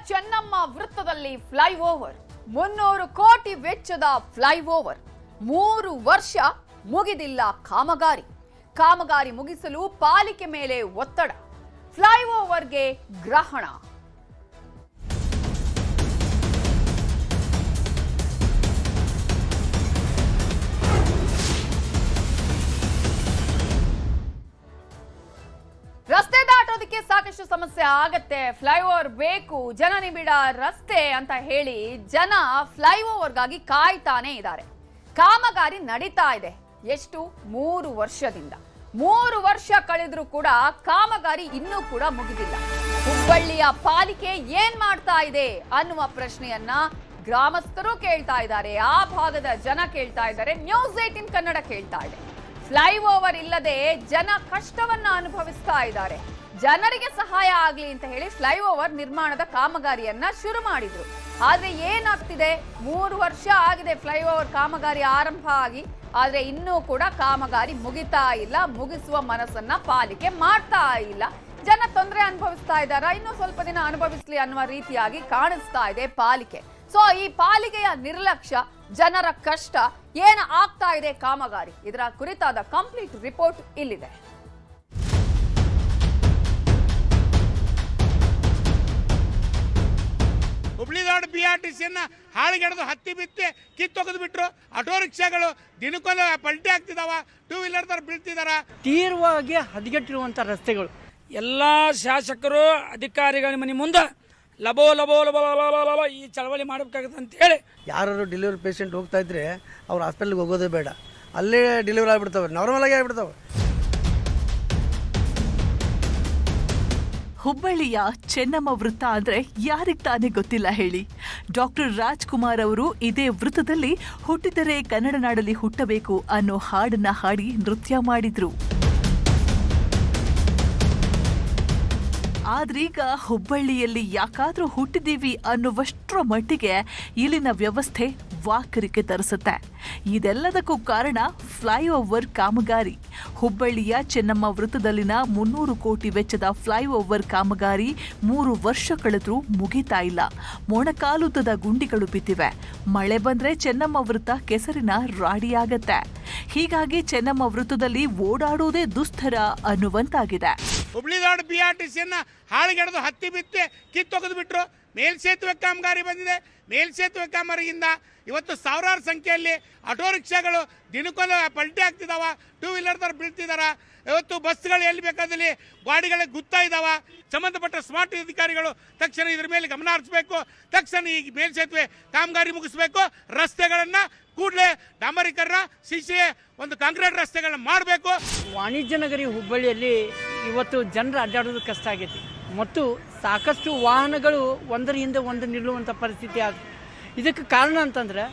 ಚೆನ್ನಮ್ಮ ವೃತ್ತದಲ್ಲಿ ಫ್ಲೈಓವರ್ 300 ಕೋಟಿ ವೆಚ್ಚದ ಫ್ಲೈಓವರ್ 3 ವರ್ಷ ಮುಗಿದಿಲ್ಲ ಕಾಮಗಾರಿ ಮುಗಿಸಲು ಪಾಲಿಕೆ ಮೇಲೆ ಒತ್ತಡ ಫ್ಲೈಓವರ್ಗೆ ಗ್ರಹಣ ರಸ್ತೆ ದಾಟೋದಕ್ಕೆ ಸಾಕಷ್ಟು ಸಮಸ್ಯೆ ಆಗತ್ತೆ ಫ್ಲೈಓವರ್ ಬೇಕು ಜನನಿಬಿಡ ರಸ್ತೆ ಅಂತ ಹೇಳಿ ಜನ ಫ್ಲೈಓವರ್ಗಾಗಿ ಕಾಯ್ತಾನೆ ಇದ್ದಾರೆ ಕಾಮಗಾರಿ ನಡೀತಾ ಇದೆ ಎಷ್ಟು 3 ವರ್ಷದಿಂದ 3 ವರ್ಷ ಕಳೆದ್ರೂ ಕೂಡ ಕಾಮಗಾರಿ ಇನ್ನೂ ಕೂಡ ಮುಗಿದಿಲ್ಲ ಹುಬ್ಬಳ್ಳಿಯ ಪಾಲಿಕೆ ಏನ್ ಮಾಡ್ತಾ ಇದೆ ಅನ್ನುವ ಪ್ರಶ್ನೆಯನ್ನ ಗ್ರಾಮಸ್ಥರು ಕೇಳ್ತಾ ಇದ್ದಾರೆ ಆ ಭಾಗದ ಜನ ಕೇಳ್ತಾ ಇದ್ದಾರೆ ನ್ಯೂಸ್ 18 ಕನ್ನಡ ಕೇಳ್ತಾ ಇದೆ ಫ್ಲೈಓವರ್ ಇಲ್ಲದೆ ಜನ ಕಷ್ಟವನ್ನ ಅನುಭವಿಸ್ತಾ ಇದ್ದಾರೆ ಜನರಿಗೆ ಸಹಾಯ ಆಗ್ಲಿ ಅಂತ ಹೇಳಿ ಫ್ಲೈಓವರ್ ನಿರ್ಮಾಣದ ಕಾಮಗಾರಿಯನ್ನ ಶುರು ಮಾಡಿದ್ರು ಆದ್ರೆ ಏನಾಗ್ತಿದೆ 3 ವರ್ಷ ಆಗಿದೆ ಫ್ಲೈಓವರ್ ಕಾಮಗಾರಿ ಆರಂಭ ಆಗಿ ಆದ್ರೆ ಇನ್ನೂ ಕೂಡ ಕಾಮಗಾರಿ ಮುಗಿತಾ ಇಲ್ಲ ಮುಗಿಸುವ ಮನಸ್ಸನ್ನ ಪಾಲಿಕೆ ಮಾಡ್ತಾ ಇಲ್ಲ ಜನ ತೊಂದರೆ ಅನುಭವಿಸ್ತಾ ಇದ್ದಾರಾ ಇನ್ನು ಸ್ವಲ್ಪ ದಿನ ಅನುಭವಿಸ್ಲಿ ಅನ್ನುವ ರೀತಿಯಾಗಿ ಕಾಣಿಸ್ತಾ ಇದೆ ಪಾಲಿಕೆ ಸೊ ಈ ಪಾಲಿಕೆಯ ನಿರ್ಲಕ್ಷ್ಯ ಜನರ ಕಷ್ಟ ಏನು ಆಗ್ತಾ ಇದೆ ಕಾಮಗಾರಿ ಇದರ ಕುರಿತಾದ ಕಂಪ್ಲೀಟ್ ರಿಪೋರ್ಟ್ ಇಲ್ಲಿದೆ ಹುಬ್ಳಿದಾಡ್ BRTC ಹಾಳಿಗೆಡ್ದು ಹತ್ತಿ ಬಿತ್ತಿ ಕಿತ್ತೊಗೆದು ಬಿಟ್ರು ಆಟೋ ರಿಕ್ಷಾಗಳು ದಿನಕ್ಕೊಂದು ಪಲ್ಟಿ ಆಗ್ತಿದಾವ 2 ವೀಲರ್ ತರ ಬೀಳ್ತಿದಾರ ತೀವ್ರವಾಗಿ ಹದಗೆಟ್ಟಿರುವಂಥ ರಸ್ತೆಗಳು ಎಲ್ಲ ಶಾಸಕರು ಅಧಿಕಾರಿಗಳ ಮನೆ ಮುಂದೆ ಲಬೋ ಲಬೋ ಲಬೋ ಲಬೋ ಈ ಚಳವಳಿ ಮಾಡಬೇಕಾಗುತ್ತೆ ಅಂತ ಹೇಳಿ ಯಾರು ಡೆಲಿವರಿ ಪೇಷಂಟ್ ಹೋಗ್ತಾ ಇದ್ರೆ ಅವ್ರು ಹಾಸ್ಪಿಟಲ್ಗೆ ಹೋಗೋದೇ ಬೇಡ ಅಲ್ಲೇ ಡೆಲಿವರಿ ಆಗಿಬಿಡ್ತಾವೆ ನಾರ್ಮಲ್ ಆಗಿ ಆಗಿಬಿಡ್ತಾವೆ ಹುಬ್ಬಳ್ಳಿಯ ಚೆನ್ನಮ್ಮ ವೃತ್ತ ಅಂದ್ರೆ ಯಾರಿಗ್ ತಾನೇ ಗೊತ್ತಿಲ್ಲ ಹೇಳಿ ಡಾಕ್ಟರ್ ರಾಜ್ಕುಮಾರ್ ಅವರು ಇದೇ ವೃತ್ತದಲ್ಲಿ ಹುಟ್ಟಿದರೆ ಕನ್ನಡ ನಾಡಲ್ಲಿ ಹುಟ್ಟಬೇಕು ಅನ್ನೋ ಹಾಡನ್ನ ಹಾಡಿ ನೃತ್ಯ ಮಾಡಿದ್ರು ಆದ್ರೀಗ ಹುಬ್ಬಳ್ಳಿಯಲ್ಲಿ ಯಾಕಾದ್ರೂ ಹುಟ್ಟಿದೀವಿ ಅನ್ನುವಷ್ಟರ ಮಟ್ಟಿಗೆ ಇಲ್ಲಿನ ವ್ಯವಸ್ಥೆ ವಾಕರಿಕೆ ತರಿಸುತ್ತೆ ಇದೆಲ್ಲದಕ್ಕೂ ಕಾರಣ ಫ್ಲೈಓವರ್ ಕಾಮಗಾರಿ ಹುಬ್ಬಳ್ಳಿಯ ಚೆನ್ನಮ್ಮ ವೃತ್ತದಲ್ಲಿನ 300 ಕೋಟಿ ವೆಚ್ಚದ ಫ್ಲೈಓವರ್ ಕಾಮಗಾರಿ 3 ವರ್ಷ ಕಳೆದ್ರೂ ಮುಗಿತಾ ಇಲ್ಲ ಮೊಣಕಾಲುದ್ದದ ಗುಂಡಿಗಳು ಬಿದ್ದಿವೆ ಮಳೆ ಬಂದ್ರೆ ಚೆನ್ನಮ್ಮ ವೃತ್ತ ಕೆಸರಿನ ರಾಡಿಯಾಗತ್ತೆ ಹೀಗಾಗಿ ಚೆನ್ನಮ್ಮ ವೃತ್ತದಲ್ಲಿ ಓಡಾಡುವುದೇ ದುಸ್ತರ ಅನ್ನುವಂತಾಗಿದೆ ಹುಬ್ಳಿದಾಡ್ BRTC ಹಾಳಿಗೆಡ್ದು ಹತ್ತಿ ಬಿತ್ತಿ ಕಿತ್ತೊಗೆದು ಬಿಟ್ರು ಮೇಲ್ಸೇತುವೆ ಕಾಮಗಾರಿ ಬಂದಿದೆ ಮೇಲ್ಸೇತುವೆ ಕಾಮಗಾರಿಯಿಂದ ಇವತ್ತು ಸಾವಿರಾರು ಸಂಖ್ಯೆಯಲ್ಲಿ ಆಟೋ ರಿಕ್ಷಾಗಳು ದಿನಕ್ಕೊಂದು ಪಲ್ಟಿ ಆಗ್ತಿದಾವ 2 ವೀಲರ್ ತರ ಬೀಳ್ತಿದಾರ ಇವತ್ತು ಬಸ್ಗಳು ಎಲ್ಲಿ ಬೇಕಾದಲ್ಲಿ ಗಾಡಿಗಳಿಗೆ ಗುತ್ತಾ ಇದಾವ ಸಂಬಂಧಪಟ್ಟ ಸ್ಮಾರ್ಟ್ ಅಧಿಕಾರಿಗಳು ತಕ್ಷಣ ಇದ್ರ ಮೇಲೆ ಗಮನ ಹರಿಸಬೇಕು ತಕ್ಷಣ ಈ ಮೇಲ್ಸೇತುವೆ ಕಾಮಗಾರಿ ಮುಗಿಸಬೇಕು ರಸ್ತೆಗಳನ್ನ ಕೂಡಲೇ ಡಾಂಬರೀಕರಣ ಸಿಸಿ ಒಂದು ಕಾಂಕ್ರೀಟ್ ರಸ್ತೆಗಳನ್ನ ಮಾಡಬೇಕು ವಾಣಿಜ್ಯ ನಗರಿ ಹುಬ್ಬಳ್ಳಿಯಲ್ಲಿ ಇವತ್ತು ಜನರು ಅಡ್ಡಾಡೋದು ಕಷ್ಟ ಆಗೈತಿ ಮತ್ತು ಸಾಕಷ್ಟು ವಾಹನಗಳು ಒಂದರ ಹಿಂದೆ ಒಂದು ನಿಲ್ಲುವಂಥ ಪರಿಸ್ಥಿತಿ ಆದ ಇದಕ್ಕೆ ಕಾರಣ ಅಂತಂದರೆ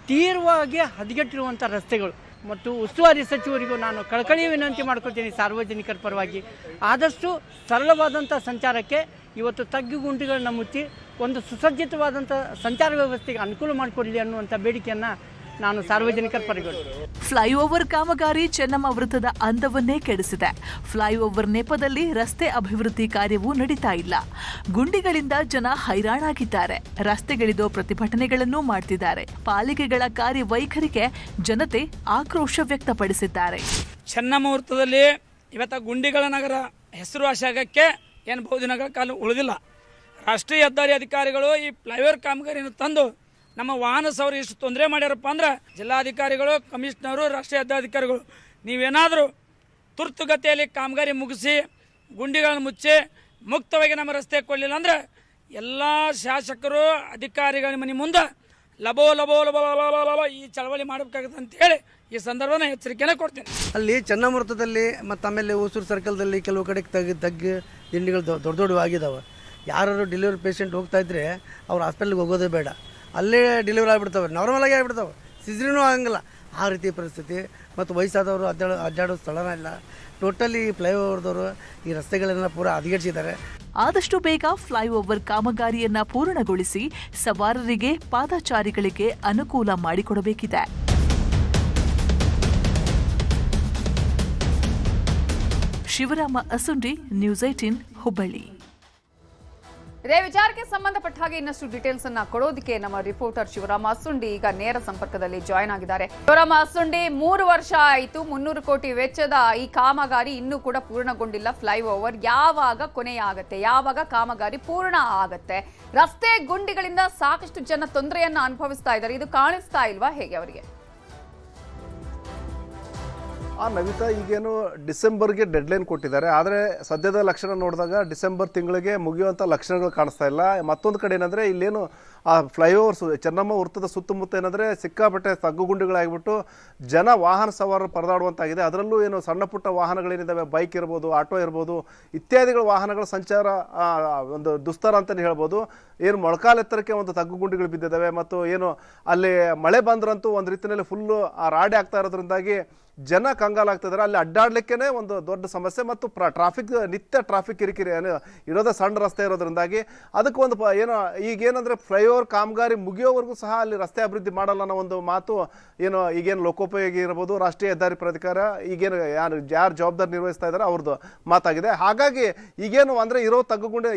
ತೀವ್ರವಾಗಿ ಹದಗೆಟ್ಟಿರುವಂಥ ರಸ್ತೆಗಳು ಮತ್ತು ಉಸ್ತುವಾರಿ ಸಚಿವರಿಗೂ ನಾನು ಕಳಕಳಿಯ ವಿನಂತಿ ಮಾಡ್ಕೊಳ್ತೀನಿ ಸಾರ್ವಜನಿಕರ ಪರವಾಗಿ ಆದಷ್ಟು ಸರಳವಾದಂಥ ಸಂಚಾರಕ್ಕೆ ಇವತ್ತು ತಗ್ಗು ಗುಂಡಿಗಳನ್ನ ಮುಚ್ಚಿ ಒಂದು ಸುಸಜ್ಜಿತವಾದಂಥ ಸಂಚಾರ ವ್ಯವಸ್ಥೆಗೆ ಅನುಕೂಲ ಮಾಡಿಕೊಡಲಿ ಅನ್ನುವಂಥ ಬೇಡಿಕೆಯನ್ನು ನಾನು ಸಾರ್ವಜನಿಕರ ಪರಗಳು ಫ್ಲೈಓವರ್ ಕಾಮಗಾರಿ ಚೆನ್ನಮ್ಮ ವೃತ್ತದ ಅಂದವನ್ನೇ ಕೆಡಿಸಿದೆ ಫ್ಲೈಓವರ್ ನೆಪದಲ್ಲಿ ರಸ್ತೆ ಅಭಿವೃದ್ಧಿ ಕಾರ್ಯವೂ ನಡೀತಾ ಇಲ್ಲ ಗುಂಡಿಗಳಿಂದ ಜನ ಹೈರಾಣಾಗಿದ್ದಾರೆ ರಸ್ತೆಗಿಳಿದು ಪ್ರತಿಭಟನೆಗಳನ್ನೂ ಮಾಡ್ತಿದ್ದಾರೆ ಪಾಲಿಕೆಗಳ ಕಾರ್ಯವೈಖರಿಗೆ ಜನತೆ ಆಕ್ರೋಶ ವ್ಯಕ್ತಪಡಿಸಿದ್ದಾರೆ ಚೆನ್ನಮ್ಮ ವೃತ್ತದಲ್ಲಿ ಇವತ್ತು ಗುಂಡಿಗಳ ನಗರ ಹೆಸರುವಾಸಿಯಾಗಕ್ಕೆ ಏನು ಬಹುದಿನಗಳ ಕಾಲ ಉಳಿದಿಲ್ಲ ರಾಷ್ಟ್ರೀಯ ಹೆದ್ದಾರಿ ಅಧಿಕಾರಿಗಳು ಈ ಫ್ಲೈಓವರ್ ಕಾಮಗಾರಿಯನ್ನು ತಂದು ನಮ್ಮ ವಾಹನ ಸವಾರಿ ಎಷ್ಟು ತೊಂದರೆ ಮಾಡ್ಯಾರಪ್ಪ ಅಂದ್ರೆ ಜಿಲ್ಲಾಧಿಕಾರಿಗಳು ಕಮಿಷನರು ರಾಷ್ಟ್ರೀಯ ಹೆದ್ದಾರಿಧಿಕಾರಿಗಳು ನೀವೇನಾದರೂ ತುರ್ತುಗತಿಯಲ್ಲಿ ಕಾಮಗಾರಿ ಮುಗಿಸಿ ಗುಂಡಿಗಳನ್ನು ಮುಚ್ಚಿ ಮುಕ್ತವಾಗಿ ನಮ್ಮ ರಸ್ತೆ ಕೊಡಲಿಲ್ಲ ಅಂದ್ರೆ ಎಲ್ಲ ಶಾಸಕರು ಅಧಿಕಾರಿಗಳ ಮನೆ ಮುಂದೆ ಲಬೋ ಲಬೋ ಲಬೋ ಲಬೋ ಈ ಚಳವಳಿ ಮಾಡಬೇಕಾಗುತ್ತೆ ಅಂತ ಹೇಳಿ ಈ ಸಂದರ್ಭನ ಎಚ್ಚರಿಕೆನ ಕೊಡ್ತೀನಿ ಅಲ್ಲಿ ಚೆನ್ನಮ್ಮ ವೃತ್ತದಲ್ಲಿ ಮತ್ತು ಆಮೇಲೆ ಹೊಸೂರು ಸರ್ಕಲ್ದಲ್ಲಿ ಕೆಲವು ಕಡೆ ತಗ್ಗು ತಿಂಡಿಗಳು ದೊಡ್ಡ ಆಗಿದ್ದಾವೆ ಯಾರು ಡೆಲಿವರಿ ಪೇಷಂಟ್ ಹೋಗ್ತಾ ಇದ್ರೆ ಅವ್ರು ಹಾಸ್ಪಿಟಲ್ಗೆ ಹೋಗೋದೇ ಬೇಡ ಅಲ್ಲೇ ಡೆಲಿವರಿ ಆಗಿಬಿಡ್ತಾವೆ ನಾರ್ಮಲ್ ಆಗಿ ಆಗಿಬಿಡ್ತಾವೆ ಸಿಜರಿನೂ ಆಗಂಗಿಲ್ಲ ಆ ರೀತಿ ಪರಿಸ್ಥಿತಿ ಮತ್ತು ವಯಸ್ಸಾದವರು ಅಡ್ಡಾಡೋ ಸ್ಥಳನ ಇಲ್ಲ ಟೋಟಲಿ ಫ್ಲೈಓವರ್ದವರು ಈ ರಸ್ತೆಗಳನ್ನ ಪೂರ ಹದಗೆಡಿಸಿದ್ದಾರೆ ಆದಷ್ಟು ಬೇಗ ಫ್ಲೈಓವರ್ ಕಾಮಗಾರಿಯನ್ನ ಪೂರ್ಣಗೊಳಿಸಿ ಸವಾರರಿಗೆ ಪಾದಚಾರಿಗಳಿಗೆ ಅನುಕೂಲ ಮಾಡಿಕೊಡಬೇಕಿದೆ ಶಿವರಾಮ ಅಸುಂಡಿ ನ್ಯೂಸ್ 18 ಹುಬ್ಬಳ್ಳಿ ಇದೇ ವಿಚಾರಕ್ಕೆ ಸಂಬಂಧಪಟ್ಟ ಹಾಗೆ ಇನ್ನಷ್ಟು ಡೀಟೇಲ್ಸ್ ಅನ್ನ ಕೊಡೋದಕ್ಕೆ ನಮ್ಮ ರಿಪೋರ್ಟರ್ ಶಿವರಾಮ ಅಸುಂಡಿ ಈಗ ನೇರ ಸಂಪರ್ಕದಲ್ಲಿ ಜಾಯ್ನ್ ಆಗಿದ್ದಾರೆ. ಶಿವರಾಮ ಅಸುಂಡಿ, 3 ವರ್ಷ ಆಯಿತು, 300 ಕೋಟಿ ವೆಚ್ಚದ ಈ ಕಾಮಗಾರಿ ಇನ್ನೂ ಕೂಡ ಪೂರ್ಣಗೊಂಡಿಲ್ಲ. ಫ್ಲೈಓವರ್ ಯಾವಾಗ ಕೊನೆಯಾಗತ್ತೆ, ಯಾವಾಗ ಕಾಮಗಾರಿ ಪೂರ್ಣ ಆಗತ್ತೆ? ರಸ್ತೆ ಗುಂಡಿಗಳಿಂದ ಸಾಕಷ್ಟು ಜನ ತೊಂದರೆಯನ್ನ ಅನುಭವಿಸ್ತಾ ಇದ್ದಾರೆ, ಇದು ಕಾಣಿಸ್ತಾ ಇಲ್ವಾ ಹೇಗೆ ಅವರಿಗೆ? ನವಿತಾ, ಈಗೇನು ಡಿಸೆಂಬರ್ಗೆ ಡೆಡ್ಲೈನ್ ಕೊಟ್ಟಿದ್ದಾರೆ. ಆದರೆ ಸದ್ಯದ ಲಕ್ಷಣ ನೋಡಿದಾಗ ಡಿಸೆಂಬರ್ ತಿಂಗಳಿಗೆ ಮುಗಿಯುವಂಥ ಲಕ್ಷಣಗಳು ಕಾಣಿಸ್ತಾ ಇಲ್ಲ. ಮತ್ತೊಂದು ಕಡೆ ಏನಂದರೆ ಇಲ್ಲೇನು ಆ ಫ್ಲೈಓವರ್ಸ್ ಚೆನ್ನಮ್ಮ ವೃತ್ತದ ಸುತ್ತಮುತ್ತ ಏನಂದರೆ ಸಿಕ್ಕಾಪಟ್ಟೆ ತಗ್ಗುಗುಂಡಿಗಳಾಗಿಬಿಟ್ಟು ಜನ ವಾಹನ ಸವಾರರು ಪರದಾಡುವಂತಾಗಿದೆ. ಅದರಲ್ಲೂ ಏನು ಸಣ್ಣ ಪುಟ್ಟ ವಾಹನಗಳೇನಿದ್ದಾವೆ, ಬೈಕ್ ಇರ್ಬೋದು, ಆಟೋ ಇರ್ಬೋದು, ಇತ್ಯಾದಿಗಳ ವಾಹನಗಳ ಸಂಚಾರ ಒಂದು ದುಸ್ತರ ಅಂತಲೇ ಹೇಳ್ಬೋದು. ಏನು ಮೊಳಕಾಲೆತ್ತರಕ್ಕೆ ಒಂದು ತಗ್ಗುಗುಂಡಿಗಳು ಬಿದ್ದಿದ್ದಾವೆ. ಮತ್ತು ಏನು ಅಲ್ಲಿ ಮಳೆ ಬಂದ್ರಂತೂ ಒಂದು ರೀತಿಯಲ್ಲಿ ಫುಲ್ಲು ರಾಡಿ ಆಗ್ತಾ ಇರೋದ್ರಿಂದಾಗಿ ಜನ ಕಂಗಾಲಾಗ್ತಿದ್ದಾರೆ. ಅಲ್ಲಿ ಅಡ್ಡಾಡ್ಲಿಕ್ಕೇ ಒಂದು ದೊಡ್ಡ ಸಮಸ್ಯೆ. ಮತ್ತು ನಿತ್ಯ ಟ್ರಾಫಿಕ್ ಕಿರಿಕಿರಿ ಇರೋದೇ ಸಣ್ಣ ರಸ್ತೆ ಇರೋದ್ರಿಂದಾಗಿ ಅದಕ್ಕೆ ಒಂದು ಏನೋ ಈಗೇನಂದರೆ ಫ್ಲೈಓವರ್ ಕಾಮಗಾರಿ ಮುಗಿಯೋವರೆಗೂ ಸಹ ಅಲ್ಲಿ ರಸ್ತೆ ಅಭಿವೃದ್ಧಿ ಮಾಡಲ್ಲ ಅನ್ನೋ ಒಂದು ಮಾತು ಈಗೇನು ಲೋಕೋಪಯೋಗಿ ಇರ್ಬೋದು, ರಾಷ್ಟ್ರೀಯ ಹೆದ್ದಾರಿ ಪ್ರಾಧಿಕಾರ ಈಗೇನು ಯಾರು ಜವಾಬ್ದಾರಿ ನಿರ್ವಹಿಸ್ತಾ ಇದ್ದಾರೆ ಅವ್ರದ್ದು ಮಾತಾಗಿದೆ. ಹಾಗಾಗಿ ಈಗೇನು ಅಂದರೆ ಇರೋ ತಗ್ಗುಗುಂಡಿ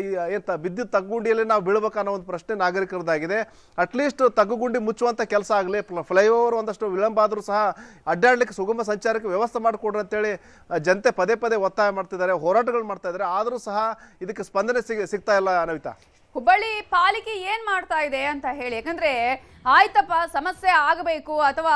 ಬಿದ್ದಿದ್ದ ತಗ್ಗುಗುಂಡಿಯಲ್ಲಿ ನಾವು ಬೀಳ್ಬೇಕನ್ನೋ ಒಂದು ಪ್ರಶ್ನೆ ನಾಗರಿಕರದಾಗಿದೆ. ಅಟ್ಲೀಸ್ಟ್ ತಗ್ಗುಗುಂಡಿ ಮುಚ್ಚುವಂಥ ಕೆಲಸ ಆಗಲಿ, ಫ್ಲೈಓವರ್ ಒಂದಷ್ಟು ವಿಳಂಬ ಆದರೂ ಸಹ ಅಡ್ಡಾಡ್ಲಿಕ್ಕೆ ಸುಗಮ ಸಂಚಾರಕ್ಕೆ ವ್ಯವಸ್ಥೆ ಮಾಡಿಕೊಡ್ರಿ ಅಂತೇಳಿ ಜನತೆ ಪದೇ ಪದೇ ಒತ್ತಾಯ ಮಾಡ್ತಿದ್ದಾರೆ, ಹೋರಾಟಗಳು ಮಾಡ್ತಾ ಇದ್ದಾರೆ. ಆದರೂ ಸಹ ಇದಕ್ಕೆ ಸ್ಪಂದನೆ ಸಿಗ್ತಾ ಇಲ್ಲ. ನವಿತಾ, ಹುಬ್ಬಳ್ಳಿ ಪಾಲಿಕೆ ಏನ್ ಮಾಡ್ತಾ ಇದೆ ಅಂತ ಹೇಳಿ, ಯಾಕಂದ್ರೆ ಆಯ್ತಪ್ಪ ಸಮಸ್ಯೆ ಆಗಬೇಕು ಅಥವಾ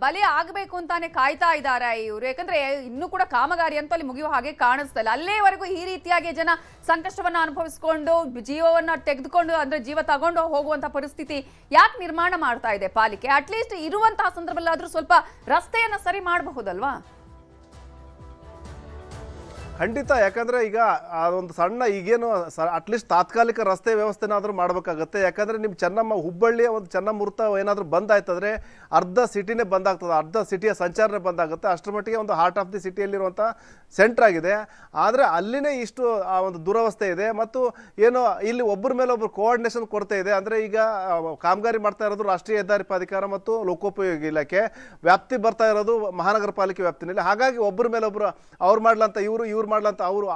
ಬಲಿ ಆಗಬೇಕು ಅಂತಾನೆ ಕಾಯ್ತಾ ಇದ್ದಾರೆ ಇವರು. ಯಾಕಂದ್ರೆ ಇನ್ನೂ ಕೂಡ ಕಾಮಗಾರಿ ಅಂತೂ ಅಲ್ಲಿ ಮುಗಿಯುವ ಹಾಗೆ ಕಾಣಿಸ್ತಾ ಇಲ್ಲ. ಅಲ್ಲೇವರೆಗೂ ಈ ರೀತಿಯಾಗಿ ಜನ ಸಂಕಷ್ಟವನ್ನ ಅನುಭವಿಸಿಕೊಂಡು ಜೀವವನ್ನ ತೆಗೆದುಕೊಂಡು ಅಂದ್ರೆ ಜೀವ ತಗೊಂಡು ಹೋಗುವಂತ ಪರಿಸ್ಥಿತಿ ಯಾಕೆ ನಿರ್ಮಾಣ ಮಾಡ್ತಾ ಇದೆ ಪಾಲಿಕೆ? ಅಟ್ಲೀಸ್ಟ್ ಇರುವಂತಹ ಸಂದರ್ಭದಲ್ಲಾದ್ರೂ ಸ್ವಲ್ಪ ರಸ್ತೆಯನ್ನ ಸರಿ ಮಾಡಬಹುದಲ್ವಾ? ಖಂಡಿತ. ಯಾಕಂದರೆ ಈಗ ಒಂದು ಸಣ್ಣ ಈಗೇನು ಅಟ್ಲೀಸ್ಟ್ ತಾತ್ಕಾಲಿಕ ರಸ್ತೆ ವ್ಯವಸ್ಥೆನಾದರೂ ಮಾಡಬೇಕಾಗತ್ತೆ. ಯಾಕಂದರೆ ನಿಮ್ಮ ಚೆನ್ನಮ್ಮ ಹುಬ್ಬಳ್ಳಿಯ ಒಂದು ಚೆನ್ನಮ್ಮ ವೃತ್ತ ಏನಾದರೂ ಬಂದಾಯ್ತಂದರೆ ಅರ್ಧ ಸಿಟಿನೇ ಬಂದಾಗ್ತದೆ, ಅರ್ಧ ಸಿಟಿಯ ಸಂಚಾರನೇ ಬಂದಾಗುತ್ತೆ. ಅಷ್ಟರ ಮಟ್ಟಿಗೆ ಒಂದು ಹಾರ್ಟ್ ಆಫ್ ದಿ ಸಿಟಿಯಲ್ಲಿರುವಂಥ ಸೆಂಟ್ರ್ ಆಗಿದೆ. ಆದರೆ ಅಲ್ಲಿನೇ ಇಷ್ಟು ಆ ಒಂದು ದುರವಸ್ಥೆ ಇದೆ. ಮತ್ತು ಏನು ಇಲ್ಲಿ ಒಬ್ಬರ ಮೇಲೆ ಒಬ್ಬರು ಕೋಆರ್ಡಿನೇಷನ್ ಕೊರತೆ ಇದೆ. ಅಂದರೆ ಈಗ ಕಾಮಗಾರಿ ಮಾಡ್ತಾ ಇರೋದು ರಾಷ್ಟ್ರೀಯ ಹೆದ್ದಾರಿ ಪ್ರಾಧಿಕಾರ ಮತ್ತು ಲೋಕೋಪಯೋಗಿ ಇಲಾಖೆ ವ್ಯಾಪ್ತಿ ಬರ್ತಾ ಇರೋದು ಮಹಾನಗರ ಪಾಲಿಕೆ ವ್ಯಾಪ್ತಿನಲ್ಲಿ. ಹಾಗಾಗಿ ಒಬ್ಬರ ಮೇಲೆ ಒಬ್ಬರು ಅವ್ರು ಮಾಡ್ಲಂತ ಇವರು ಮಾಡ್ಲಂತ ಅವರು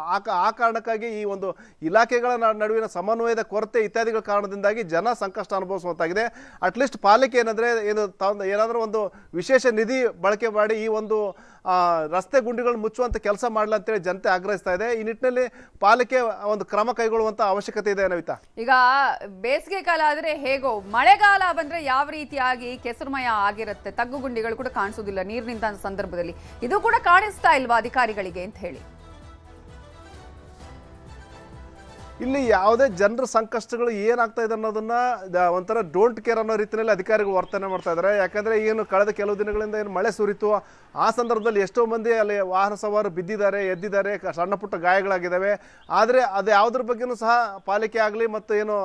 ಆ ಕಾರಣಕ್ಕಾಗಿ ಈ ಒಂದು ಇಲಾಖೆಗಳ ನಡುವಿನ ಸಮನ್ವಯದ ಕೊರತೆ ಇತ್ಯಾದಿಗಳ ಕಾರಣದಿಂದಾಗಿ ಜನ ಸಂಕಷ್ಟ ಅನುಭವಿಸುವಂತಾಗಿದೆ. ಅಟ್ಲೀಸ್ಟ್ ಪಾಲಿಕೆ ಏನಂದರೆ ಏನಾದರೂ ಒಂದು ವಿಶೇಷ ನಿಧಿ ಬಳಕೆ ಮಾಡಿ ಈ ಒಂದು ರಸ್ತೆ ಗುಂಡಿಗಳು ಮುಚ್ಚುವಂಥ ಕೆಲಸ ಮಾಡಲ ಅಂತೇಳಿ ಜನತೆ ಆಗ್ರಹಿಸ್ತಾ ಇದೆ. ಈ ನಿಟ್ಟಿನಲ್ಲಿ ಪಾಲಿಕೆ ಒಂದು ಕ್ರಮ ಕೈಗೊಳ್ಳುವಂಥ ಅವಶ್ಯಕತೆ ಇದೆ. ನವಿತಾ, ಈಗ ಬೇಸಿಗೆ ಕಾಲ ಆದ್ರೆ ಹೇಗೋ, ಮಳೆಗಾಲ ಬಂದ್ರೆ ಯಾವ ರೀತಿಯಾಗಿ ಕೆಸರುಮಯ ಆಗಿರುತ್ತೆ, ತಗ್ಗು ಗುಂಡಿಗಳು ಕೂಡ ಕಾಣಿಸೋದಿಲ್ಲ ನೀರು ನಿಂತ ಸಂದರ್ಭದಲ್ಲಿ. ಇದು ಕೂಡ ಕಾಣಿಸ್ತಾ ಇಲ್ವಾ ಅಧಿಕಾರಿಗಳಿಗೆ ಅಂತ ಹೇಳಿ? ಇಲ್ಲಿ ಯಾವುದೇ ಜನರ ಸಂಕಷ್ಟಗಳು ಏನಾಗ್ತಾ ಇದೆ ಅನ್ನೋದನ್ನ ಒಂಥರ ಡೋಂಟ್ ಕೇರ್ ಅನ್ನೋ ರೀತಿಯಲ್ಲಿ ಅಧಿಕಾರಿಗಳು ವರ್ತನೆ ಮಾಡ್ತಾ ಇದ್ದಾರೆ. ಯಾಕಂದರೆ ಏನು ಕಳೆದ ಕೆಲವು ದಿನಗಳಿಂದ ಏನು ಮಳೆ ಸುರಿತು, ಆ ಸಂದರ್ಭದಲ್ಲಿ ಎಷ್ಟೋ ಮಂದಿ ಅಲ್ಲಿ ವಾಹನ ಸವಾರರು ಬಿದ್ದಿದ್ದಾರೆ, ಎದ್ದಿದ್ದಾರೆ, ಸಣ್ಣ ಪುಟ್ಟ ಗಾಯಗಳಾಗಿದ್ದಾವೆ. ಆದರೆ ಅದು ಯಾವುದ್ರ ಬಗ್ಗೆನೂ ಸಹ ಪಾಲಿಕೆ ಆಗಲಿ ಮತ್ತು ಏನು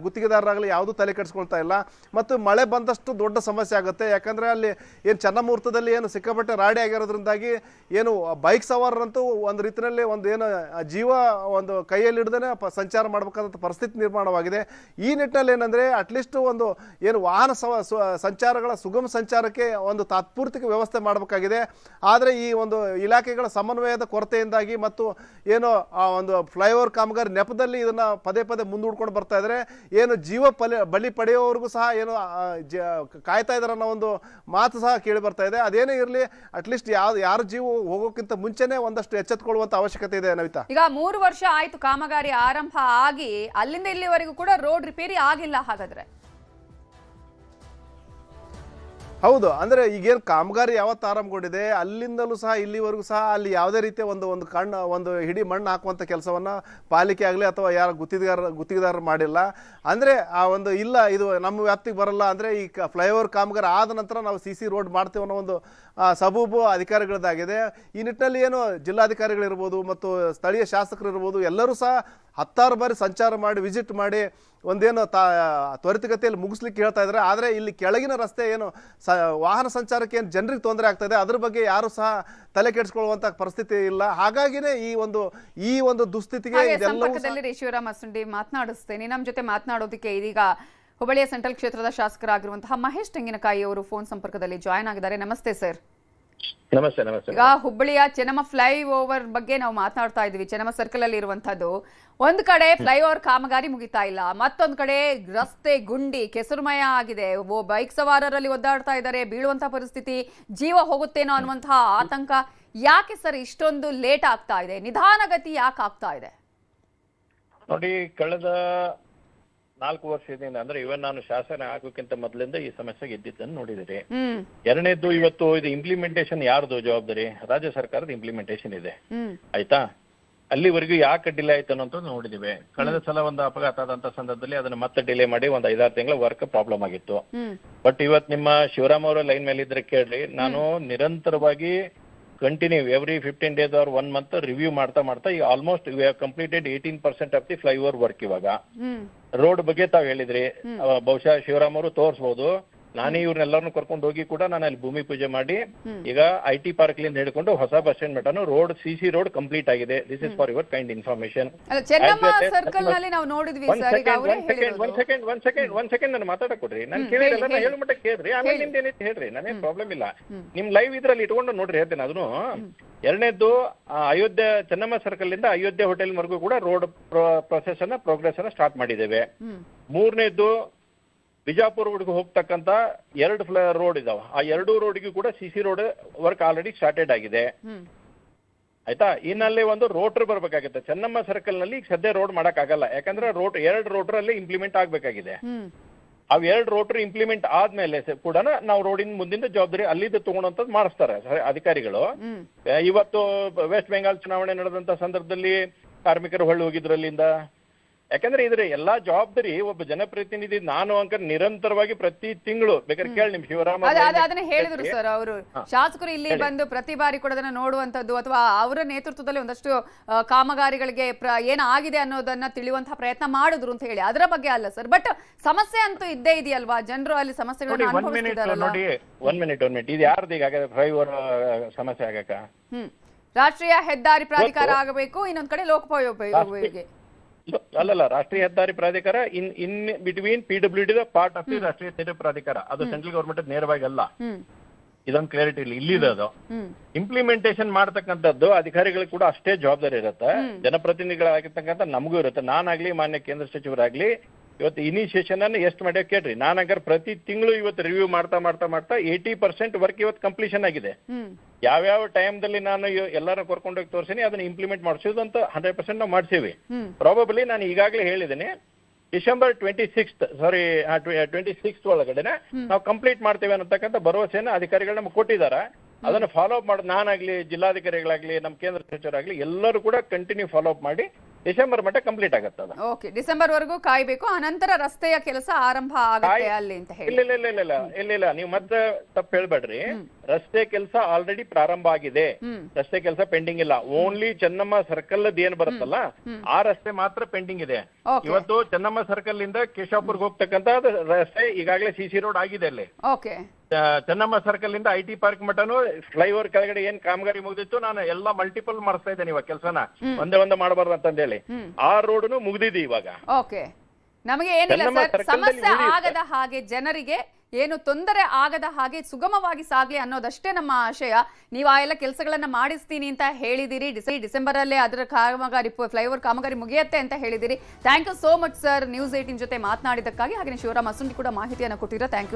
ಗುತ್ತಿಗೆದಾರರಾಗಲಿ ಯಾವುದೂ ತಲೆ ಕೆಡಿಸ್ಕೊಳ್ತಾ ಇಲ್ಲ. ಮತ್ತು ಮಳೆ ಬಂದಷ್ಟು ದೊಡ್ಡ ಸಮಸ್ಯೆ ಆಗುತ್ತೆ. ಯಾಕಂದರೆ ಅಲ್ಲಿ ಏನು ಚೆನ್ನಮುಹೂರ್ತದಲ್ಲಿ ಏನು ಸಿಕ್ಕಾಪಟ್ಟೆ ರಾಡಿ ಆಗಿರೋದ್ರಿಂದಾಗಿ ಏನು ಬೈಕ್ ಸವಾರರಂತೂ ಒಂದು ರೀತಿಯಲ್ಲಿ ಒಂದು ಏನು ಜೀವ ಒಂದು ಕೈಯಲ್ಲಿ ಹಿಡ್ದೇ ಸಂಚಾರ ಮಾಡಬೇಕಾದಂಥ ಪರಿಸ್ಥಿತಿ ನಿರ್ಮಾಣವಾಗಿದೆ. ಈ ನಿಟ್ಟಿನಲ್ಲಿ ಏನಂದರೆ ಅಟ್ಲೀಸ್ಟ್ ಒಂದು ಏನು ವಾಹನ ಸಂಚಾರಗಳ ಸುಗಮ ಸಂಚಾರಕ್ಕೆ ಒಂದು ತಾತ್ಪೂರ್ತಿಕ ವ್ಯವಸ್ಥೆ ಮಾಡಬೇಕಾಗಿದೆ. ಆದರೆ ಈ ಒಂದು ಇಲಾಖೆಗಳ ಸಮನ್ವಯದ ಕೊರತೆಯಿಂದಾಗಿ ಮತ್ತು ಏನು ಒಂದು ಫ್ಲೈಓವರ್ ಕಾಮಗಾರಿ ನೆಪದಲ್ಲಿ ಇದನ್ನು ಪದೇ ಪದೇ ಮುಂದೂಡ್ಕೊಂಡು ಬರ್ತಾ ಇದ್ದಾರೆ. ಏನು ಜೀವ ಬಲಿ ಪಡೆಯೋವರೆಗೂ ಸಹ ಏನು ಕಾಯ್ತಾ ಇದ್ದಾರೆ ಅನ್ನೋ ಒಂದು ಮಾತು ಸಹ ಕೇಳಿ ಬರ್ತಾ ಇದೆ. ಅದೇನೇ ಇರಲಿ, ಅಟ್ಲೀಸ್ಟ್ ಯಾರ ಜೀವ ಹೋಗೋಕ್ಕಿಂತ ಮುಂಚೆನೇ ಒಂದಷ್ಟು ಎಚ್ಚೆತ್ತುಕೊಳ್ಳುವಂಥ ಅವಶ್ಯಕತೆ ಇದೆ. ನವಿತಾ, ಈಗ 3 ವರ್ಷ ಆಯ್ತು ಕಾಮಗಾರಿ ಆರಂಭ ಆಗಿ, ಅಲ್ಲಿಂದ ಇಲ್ಲಿವರೆಗೂ ಕೂಡ ರೋಡ್ ರಿಪೇರಿ ಆಗಿಲ್ಲ ಹಾಗಾದ್ರೆ? ಹೌದು. ಅಂದರೆ ಈಗೇನು ಕಾಮಗಾರಿ ಯಾವತ್ತು ಆರಂಭಗೊಂಡಿದೆ ಅಲ್ಲಿಂದಲೂ ಸಹ ಇಲ್ಲಿವರೆಗೂ ಸಹ ಅಲ್ಲಿ ಯಾವುದೇ ರೀತಿಯ ಒಂದು ಹಿಡಿ ಮಣ್ಣು ಹಾಕುವಂಥ ಕೆಲಸವನ್ನು ಪಾಲಿಕೆ ಆಗಲಿ ಅಥವಾ ಯಾರ ಗುತ್ತಿಗೆದಾರರು ಮಾಡಿಲ್ಲ. ಅಂದರೆ ಆ ಒಂದು ಇಲ್ಲ ಇದು ನಮ್ಮ ವ್ಯಾಪ್ತಿಗೆ ಬರಲ್ಲ, ಅಂದರೆ ಈ ಫ್ಲೈಓವರ್ ಕಾಮಗಾರಿ ಆದ ನಂತರ ನಾವು CC ರೋಡ್ ಮಾಡ್ತೇವೆ ಅನ್ನೋ ಒಂದು ಸಬೂಬು ಅಧಿಕಾರಿಗಳದ್ದಾಗಿದೆ. ಈ ನಿಟ್ಟಿನಲ್ಲಿ ಏನು ಜಿಲ್ಲಾಧಿಕಾರಿಗಳಿರ್ಬೋದು ಮತ್ತು ಸ್ಥಳೀಯ ಶಾಸಕರು ಇರ್ಬೋದು ಎಲ್ಲರೂ ಸಹ 10 ಬಾರಿ ಸಂಚಾರ ಮಾಡಿ ವಿಸಿಟ್ ಮಾಡಿ ಒಂದೇನು ತ್ವರಿತಗತಿಯಲ್ಲಿ ಮುಗಿಸ್ಲಿಕ್ಕೆ ಹೇಳ್ತಾ ಇದ್ದಾರೆ. ಆದರೆ ಇಲ್ಲಿ ಕೆಳಗಿನ ರಸ್ತೆ ಏನು ವಾಹನ ಸಂಚಾರಕ್ಕೆ ಏನು ಜನರಿಗೆ ತೊಂದರೆ ಆಗ್ತಾ ಇದೆ ಅದ್ರ ಬಗ್ಗೆ ಯಾರು ಸಹ ತಲೆ ಕೆಡಿಸ್ಕೊಳ್ಳುವಂಥ ಪರಿಸ್ಥಿತಿ ಇಲ್ಲ. ಹಾಗಾಗಿನೇ ಈ ಒಂದು ದುಸ್ಥಿತಿಗೆ ಸಂಪರ್ಕದಲ್ಲಿ ಶಿವರಾಮ ಅಸುಂಡಿ ಮಾತನಾಡಿಸ್ತೇನೆ. ನಮ್ಮ ಜೊತೆ ಮಾತನಾಡೋದಕ್ಕೆ ಇದೀಗ ಹುಬ್ಬಳ್ಳಿಯ ಸೆಂಟ್ರಲ್ ಕ್ಷೇತ್ರದ ಶಾಸಕರಾಗಿರುವಂತಹ ಮಹೇಶ್ ತೆಂಗಿನಕಾಯಿ ಅವರು ಫೋನ್ ಸಂಪರ್ಕದಲ್ಲಿ ಜಾಯ್ನ್ ಆಗಿದ್ದಾರೆ. ನಮಸ್ತೆ ಸರ್. ನಮಸ್ತೆ ನಮಸ್ತೆ. ಈಗ ಹುಬ್ಬಳ್ಳಿಯ ಚೆನ್ನಮ್ಮ ಫ್ಲೈ ಓವರ್ ಬಗ್ಗೆ ನಾವು ಮಾತನಾಡ್ತಾ ಇದ್ವಿ. ಚೆನ್ನಮ್ಮ ಸರ್ಕಲ್ ಅಲ್ಲಿ ಇರುವಂತದ್ದು ಒಂದ್ ಕಡೆ ಫ್ಲೈ ಓವರ್ ಕಾಮಗಾರಿ ಮುಗಿತಾ ಇಲ್ಲ, ಮತ್ತೊಂದ್ ಕಡೆ ರಸ್ತೆ ಗುಂಡಿ ಕೆಸರುಮಯ ಆಗಿದೆ, ಬೈಕ್ ಸವಾರರಲ್ಲಿ ಒದ್ದಾಡ್ತಾ ಇದ್ದಾರೆ, ಬೀಳುವಂತಹ ಪರಿಸ್ಥಿತಿ, ಜೀವ ಹೋಗುತ್ತೇನೋ ಅನ್ನುವಂತಹ ಆತಂಕ. ಯಾಕೆ ಸರ್ ಇಷ್ಟೊಂದು ಲೇಟ್ ಆಗ್ತಾ ಇದೆ? ನಿಧಾನಗತಿ ಯಾಕೆ ಆಗ್ತಾ ಇದೆ? ನೋಡಿ, ಕಳೆದ 4 ವರ್ಷದಿಂದ ಅಂದ್ರೆ ಇವನ್ ನಾನು ಶಾಸನ ಆಗೋಕ್ಕಿಂತ ಮೊದಲಿಂದ ಈ ಸಮಸ್ಯೆಗೆ ಇದ್ದಿದ್ದನ್ನು ನೋಡಿದಿರಿ. ಎರಡನೇದ್ದು, ಇವತ್ತು ಇದು ಇಂಪ್ಲಿಮೆಂಟೇಷನ್ ಯಾರ್ದು ಜವಾಬ್ದಾರಿ? ರಾಜ್ಯ ಸರ್ಕಾರದ ಇಂಪ್ಲಿಮೆಂಟೇಷನ್ ಇದೆ, ಆಯ್ತಾ? ಅಲ್ಲಿವರೆಗೂ ಯಾಕೆ ಡಿಲೇ ಆಯ್ತು ಅನ್ನೋದು ನೋಡಿದಿವಿ. ಕಳೆದ ಸಲ ಒಂದು ಅಪಘಾತ ಆದಂತ ಸಂದರ್ಭದಲ್ಲಿ ಅದನ್ನ ಮತ್ತೆ ಡಿಲೇ ಮಾಡಿ ಒಂದು 5-6 ತಿಂಗಳ ವರ್ಕ್ ಪ್ರಾಬ್ಲಮ್ ಆಗಿತ್ತು. ಬಟ್ ಇವತ್ತು ನಿಮ್ಮ ಶಿವರಾಮ್ ಅವರ ಲೈನ್ ಮೇಲೆ ಇದ್ರೆ ಕೇಳ್ರಿ, ನಾನು ನಿರಂತರವಾಗಿ continue every 15 days or 1 month review ಮಾಡ್ತಾ ಈಗ almost we have completed 18% of the flyover work. ಇವಾಗ ರೋಡ್ ಬಗ್ಗೆ ತಾವ್ ಹೇಳಿದ್ರಿ, ಬಹುಶಃ ಶಿವರಾಮ್ ಅವರು ತೋರಿಸಬಹುದು. ನಾನೇ ಇವ್ರನ್ನೆಲ್ಲರನ್ನು ಕರ್ಕೊಂಡು ಹೋಗಿ ಕೂಡ ನಾನು ಅಲ್ಲಿ ಭೂಮಿ ಪೂಜೆ ಮಾಡಿ ಈಗ IT ಪಾರ್ಕ್ ಲಿಂದ ಹಿಡ್ಕೊಂಡು ಹೊಸ ಬಸ್ ಸ್ಟ್ಯಾಂಡ್ ಮಟನು ರೋಡ್ CC ರೋಡ್ ಕಂಪ್ಲೀಟ್ ಆಗಿದೆ. This is for your kind information. ಒಂದ್ ಸೆಕೆಂಡ್ ನಾನು ಮಾತಾಡಕ್ ಕೊಡ್ರಿ. ನಾನು ಕೇಳಿರಲ್ಲ, ನಾನು ಹೇಳ ಮಟ್ಟ ಕೇಳ್ರಿ, ಆಮೇಲೆ ನಿಮ್ದು ಏನೈತಿ ಹೇಳ್ರಿ, ನಾನೇನ್ ಪ್ರಾಬ್ಲಮ್ ಇಲ್ಲ. ನಿಮ್ ಲೈವ್ ಇದ್ರಲ್ಲಿ ಇಟ್ಕೊಂಡು ನೋಡ್ರಿ, ಹೇಳ್ತೇನೆ ಅದನ್ನು. ಎರಡನೇದ್ದು, ಅಯೋಧ್ಯೆ ಚೆನ್ನಮ್ಮ ಸರ್ಕಲ್ ಇಂದ ಅಯೋಧ್ಯೆ ಹೋಟೆಲ್ ವರೆಗೂ ಕೂಡ ರೋಡ್ ಪ್ರೋಗ್ರೆಸ್ ಅನ್ನ ಸ್ಟಾರ್ಟ್ ಮಾಡಿದ್ದೇವೆ. ಮೂರನೇದ್ದು, ಬಿಜಾಪುರ್ವರೆಗೂ ಹೋಗ್ತಕ್ಕಂತ 2 ರೋಡ್ ಇದಾವ. ಆ 2 ರೋಡ್ಗೂ ಕೂಡ CC road work already started ಆಗಿದೆ, ಆಯ್ತಾ? ಇನ್ನಲ್ಲಿ ಒಂದು ರೋಟರ್ ಬರ್ಬೇಕಾಗುತ್ತೆ. ಚೆನ್ನಮ್ಮ ಸರ್ಕಲ್ ನಲ್ಲಿ ಈಗ ಸದ್ಯ ರೋಡ್ ಮಾಡಕ್ ಆಗಲ್ಲ, ಯಾಕಂದ್ರೆ 2 ರೋಟರ್ ಅಲ್ಲಿ ಇಂಪ್ಲಿಮೆಂಟ್ ಆಗ್ಬೇಕಾಗಿದೆ. ಅವ್ 2 ರೋಟರ್ ಇಂಪ್ಲಿಮೆಂಟ್ ಆದ್ಮೇಲೆ ಕೂಡ ನಾವು ರೋಡಿನ ಮುಂದಿನ ಜವಾಬ್ದಾರಿ ಅಲ್ಲಿದ್ದು ತಗೊಂಡಂತದ್ದು ಮಾಡಿಸ್ತಾರೆ ಅಧಿಕಾರಿಗಳು. ಇವತ್ತು ವೆಸ್ಟ್ ಬೆಂಗಾಲ್ ಚುನಾವಣೆ ನಡೆದಂತ ಸಂದರ್ಭದಲ್ಲಿ ಕಾರ್ಮಿಕರು ಹೊಳ್ಳಿ ಹೋಗಿದ್ರು ಅಲ್ಲಿಂದ. ಯಾಕಂದ್ರೆ ಇದ್ರೆ ಎಲ್ಲಾ ಜವಾಬ್ದಾರಿ ಒಬ್ಬ ಜನಪ್ರತಿನಿಧಿ ನಾನು ಅಂಕ ನಿರಂತರವಾಗಿ ಪ್ರತಿ ತಿಂಗಳು ಬೇಕಾದ್ರೆ ಕೇಳಿ ನಿಮ್ ಶಿವರಾಮ ಅದನ್ನ ಹೇಳಿದ್ರು ಸರ್ ಅವರು. ಶಾಸಕರು ಇಲ್ಲಿ ಬಂದು ಪ್ರತಿ ಬಾರಿ ಕೂಡ ಅದನ್ನ ನೋಡುವಂತದ್ದು ಅಥವಾ ಅವರ ನೇತೃತ್ವದಲ್ಲಿ ಒಂದಷ್ಟು ಕಾಮಗಾರಿಗಳಿಗೆ ಏನಾಗಿದೆ ಅನ್ನೋದನ್ನ ತಿಳಿಯುವಂತಹ ಪ್ರಯತ್ನ ಮಾಡಿದ್ರು ಅಂತ ಹೇಳಿ, ಅದರ ಬಗ್ಗೆ ಅಲ್ಲ ಸರ್. ಬಟ್ ಸಮಸ್ಯೆ ಅಂತೂ ಇದ್ದೇ ಇದೆಯಲ್ವಾ, ಜನರು ಅಲ್ಲಿ ಸಮಸ್ಯೆಗಳನ್ನ ಅನುಭವಿಸ್ತಿದಾರಲ್ಲ. ನೋಡಿ, 1 minute ಇದು ಯಾರ್ದು ಈಗ ಫ್ಲೈಓವರ್ ಸಮಸ್ಯೆ ಆಗಕ? ರಾಷ್ಟ್ರೀಯ ಹೆದ್ದಾರಿ ಪ್ರಾಧಿಕಾರ ಆಗಬೇಕು, ಇನ್ನೊಂದ್ ಕಡೆ ಲೋಕೋಪಯೋಗಿ ಅಲ್ಲಲ್ಲ, ರಾಷ್ಟ್ರೀಯ ಹೆದ್ದಾರಿ ಪ್ರಾಧಿಕಾರ in between PWD part of the ರಾಷ್ಟ್ರೀಯ ಹೆದ್ದಾರಿ ಪ್ರಾಧಿಕಾರ. ಅದು ಸೆಂಟ್ರಲ್ ಗವರ್ಮೆಂಟ್ ನೇರವಾಗಿ ಅಲ್ಲ, ಇದೊಂದು ಕ್ಲಾರಿಟಿ ಇಲ್ಲ. ಇಲ್ಲಿದೆ ಅದು ಇಂಪ್ಲಿಮೆಂಟೇಷನ್ ಮಾಡ್ತಕ್ಕಂಥದ್ದು ಅಧಿಕಾರಿಗಳಿಗೆ ಕೂಡ ಅಷ್ಟೇ ಜವಾಬ್ದಾರಿ ಇರುತ್ತೆ, ಜನಪ್ರತಿನಿಧಿಗಳಾಗಿರ್ತಕ್ಕಂಥ ನಮಗೂ ಇರುತ್ತೆ. ನಾನಾಗ್ಲಿ ಮಾನ್ಯ ಕೇಂದ್ರ ಸಚಿವರಾಗ್ಲಿ ಇವತ್ತು ಇನಿಷಿಯೇಷನ್ ಅನ್ನು ಎಷ್ಟು ಮಾಡ್ಯಾವ ಕೇಳ್ರಿ. ನಾನಾಗ ಪ್ರತಿ ತಿಂಗಳು ಇವತ್ತು ರಿವ್ಯೂ ಮಾಡ್ತಾ 80% ವರ್ಕ್ ಇವತ್ತು ಕಂಪ್ಲೀಷನ್ ಆಗಿದೆ. ಯಾವ್ಯಾವ ಟೈಮ್ದಲ್ಲಿ ನಾನು ಎಲ್ಲರೂ ಕರ್ಕೊಂಡೋಗಿ ತೋರಿಸಿನಿ, ಅದನ್ನ ಇಂಪ್ಲಿಮೆಂಟ್ ಮಾಡಿಸೋದು ಅಂತ 100% ನಾವು ಮಾಡ್ಸೇವಿ. ಪ್ರಾಬಬ್ಲಿ ನಾನು ಈಗಾಗಲೇ ಹೇಳಿದ್ದೀನಿ, ಡಿಸೆಂಬರ್ 26 ಒಳಗಡೆ ನಾವು ಕಂಪ್ಲೀಟ್ ಮಾಡ್ತೇವೆ ಅನ್ನತಕ್ಕಂಥ ಭರವಸೆಯನ್ನ ಅಧಿಕಾರಿಗಳು ನಮ್ಗೆ ಕೊಟ್ಟಿದ್ದಾರೆ. ಅದನ್ನು ಫಾಲೋ ಅಪ್ ಮಾಡೋದು ನಾನಾಗ್ಲಿ, ಜಿಲ್ಲಾಧಿಕಾರಿಗಳಾಗ್ಲಿ, ನಮ್ಮ ಕೇಂದ್ರ ಸಚಿವರಾಗ್ಲಿ ಎಲ್ಲರೂ ಕೂಡ ಕಂಟಿನ್ಯೂ ಫಾಲೋ ಅಪ್ ಮಾಡಿ ಡಿಸೆಂಬರ್ ಮಟ್ಟ ಕಂಪ್ಲೀಟ್ ಆಗತ್ತದ. ಓಕೆ, ಡಿಸೆಂಬರ್ ವರೆಗೂ ಕಾಯ್ಬೇಕು, ಆನಂತರ ರಸ್ತೆಯ ಕೆಲಸ ಆರಂಭ ಆಗುತ್ತೆ ಅಲ್ಲಿ ಅಂತ ಹೇಳಿ. ಇಲ್ಲ, ನೀವು ಮತ್ತೆ ತಪ್ಪು ಹೇಳ್ಬೇಡ್ರಿ. ರಸ್ತೆ ಕೆಲಸ ಆಲ್ರೆಡಿ ಪ್ರಾರಂಭ ಆಗಿದೆ, ರಸ್ತೆ ಕೆಲಸ ಪೆಂಡಿಂಗ್ ಇಲ್ಲ. ಓನ್ಲಿ ಚೆನ್ನಮ್ಮ ಸರ್ಕಲ್ ಏನ್ ಬರುತ್ತಲ್ಲ ಆ ರಸ್ತೆ ಮಾತ್ರ ಪೆಂಡಿಂಗ್ ಇದೆ. ಇವತ್ತು ಚೆನ್ನಮ್ಮ ಸರ್ಕಲ್ ಇಂದ ಕೇಶವಪುರ್ಗೆ ಹೋಗ್ತಕ್ಕಂತ ರಸ್ತೆ ಈಗಾಗಲೇ CC ರೋಡ್ ಆಗಿದೆ ಅಲ್ಲಿ. ಓಕೆ, ಚೆನ್ನಮ್ಮ ಸರ್ಕಲ್ ಇಂದ IT ಪಾರ್ಕ್ ಮಟನು ಫ್ಲೈಓವರ್ ಕೆಳಗಡೆ ಏನ್ ಕಾಮಗಾರಿ ಮುಗಿದಿತ್ತು, ನಾನು ಎಲ್ಲಾ ಮಲ್ಟಿಪಲ್ ಮಾಡಿಸ್ತಾ ಇದ್ದೇನೆ ಇವಾಗ ಕೆಲಸನ, ಒಂದೇ ಮಾಡಬಾರ್ದು ಅಂತಂದೇಳಿ. ಆ ರೋಡ್ನು ಮುಗಿದಿದೆ ಇವಾಗ. ಓಕೆ, ನಮಗೆ ಏನಿಲ್ಲ ಸರ್, ಸಮಸ್ಯೆ ಆಗದ ಹಾಗೆ, ಜನರಿಗೆ ಏನು ತೊಂದರೆ ಆಗದ ಹಾಗೆ ಸುಗಮವಾಗಿ ಸಾಗ್ಲಿ ಅನ್ನೋದಷ್ಟೇ ನಮ್ಮ ಆಶಯ. ನೀವು ಆ ಎಲ್ಲ ಕೆಲಸಗಳನ್ನ ಮಾಡಿಸ್ತೀನಿ ಅಂತ ಹೇಳಿದಿರಿ. ಡಿಸೆಂಬರ್ ಅಲ್ಲೇ ಅದರ ಕಾಮಗಾರಿ ಫ್ಲೈಓವರ್ ಕಾಮಗಾರಿ ಮುಗಿಯತ್ತೆ ಅಂತ ಹೇಳಿದಿರಿ. Thank you so much sir, news 18 ಜೊತೆ ಮಾತನಾಡಿದ್ದಕ್ಕಾಗಿ. ಹಾಗೆ ಶಿವರಾಮ್ ಅಸುಂಡಿ ಕೂಡ ಮಾಹಿತಿಯನ್ನು ಕೊಟ್ಟಿರೋ ಥ್ಯಾಂಕ್ ಯು.